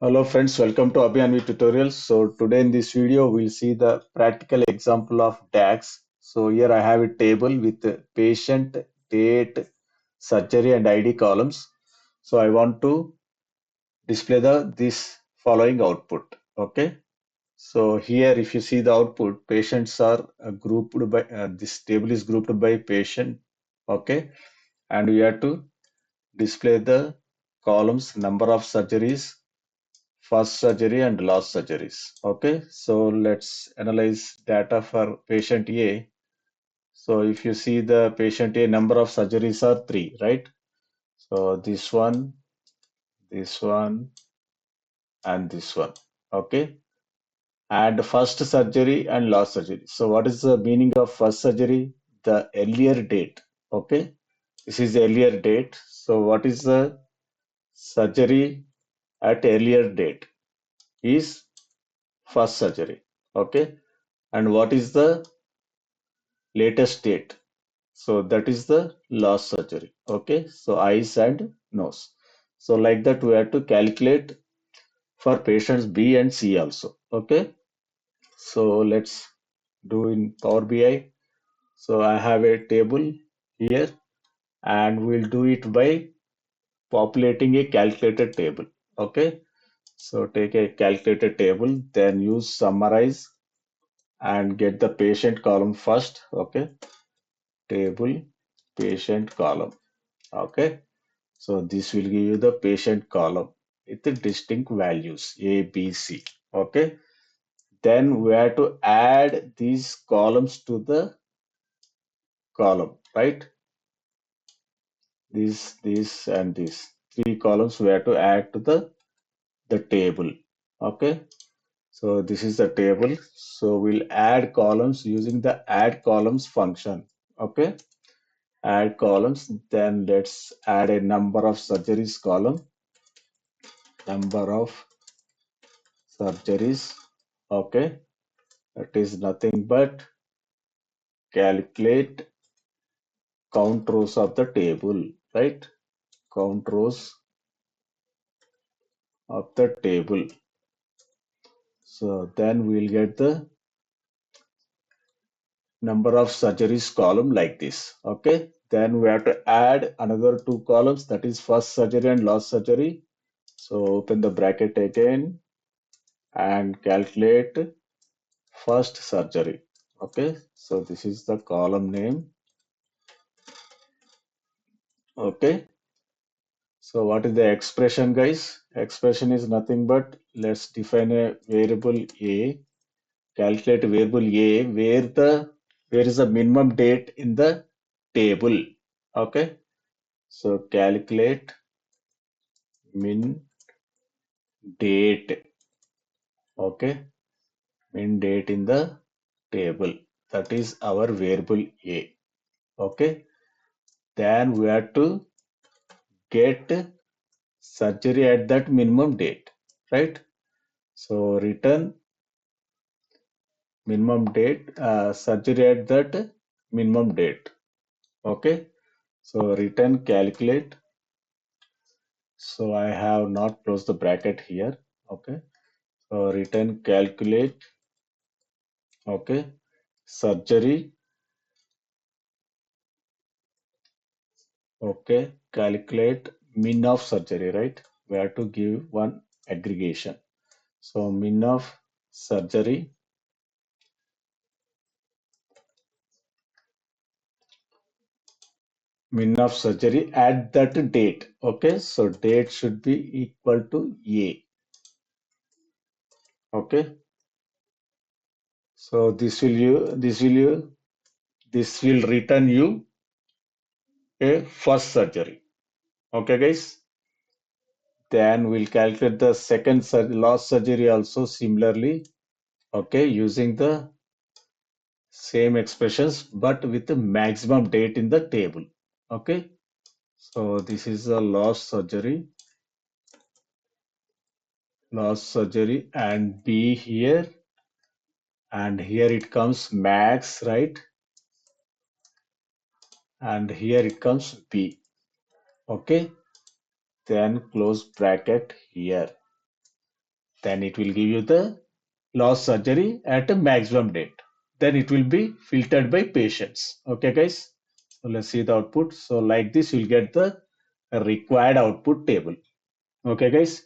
Hello friends, welcome to Abhi tutorials. So today in this video we'll see the practical example of DAX. So here I have a table with the patient, date, surgery and ID columns. So I want to display the this following output. Okay. So here if you see the output, patients are grouped by this table is grouped by patient. Okay. And we have to display the columns number of surgeries, first surgery and last surgeries. Okay, so let's analyze data for patient A. So if you see the patient A, number of surgeries are three, right? So this one, and this one. Okay, and first surgery and last surgery. So what is the meaning of first surgery? The earlier date. Okay, this is the earlier date. So what is the surgery at earlier date? Is first surgery. Okay, and what is the latest date? So that is the last surgery. Okay, so eyes and nose. So like that we have to calculate for patients B and C also. Okay, so let's do in Power BI. So I have a table here and we'll do it by populating a calculated table. Okay, so take a calculated table, then use summarize and get the patient column first. Okay, table patient column. Okay, so this will give you the patient column with the distinct values A, B, C. Okay, then we have to add these columns to the column, right? This, and these three columns we have to add to the table. Okay, so this is the table. So we'll add columns using the add columns function. Okay, add columns. Then let's add a number of surgeries column. Number of surgeries. Okay, that is nothing but calculate count rows of the table, right? Count rows of the table. So then we'll get the number of surgeries column like this. Okay, then we have to add another two columns, that is first surgery and last surgery. So open the bracket again and calculate first surgery. Okay, so this is the column name. Okay, so what is the expression, guys? Expression is nothing but let's define a variable A, calculate variable A where is the minimum date in the table. Okay, so calculate min date. Okay, min date in the table. That is our variable A. Okay, then we have to get surgery at that minimum date, right? So return minimum date, surgery at that minimum date. Okay, so return calculate. So I have not closed the bracket here. Okay, so return calculate. Okay, surgery. Okay, calculate min of surgery, right? We have to give one aggregation. So min of surgery, min of surgery at that date. Okay, so date should be equal to A. Okay, so this will return you a first surgery. Okay, guys. Then we'll calculate the second last surgery also similarly. Okay, using the same expressions but with the maximum date in the table. Okay, so this is the last surgery, and B here, and here it comes max, right? And here it comes B. Okay, then close bracket here. Then it will give you the lost surgery at a maximum date. Then it will be filtered by patients. Okay, guys. So let's see the output. So like this, you'll get the required output table. Okay, guys.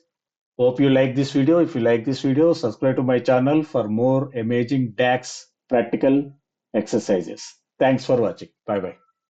Hope you like this video. If you like this video, subscribe to my channel for more amazing DAX practical exercises. Thanks for watching. Bye bye.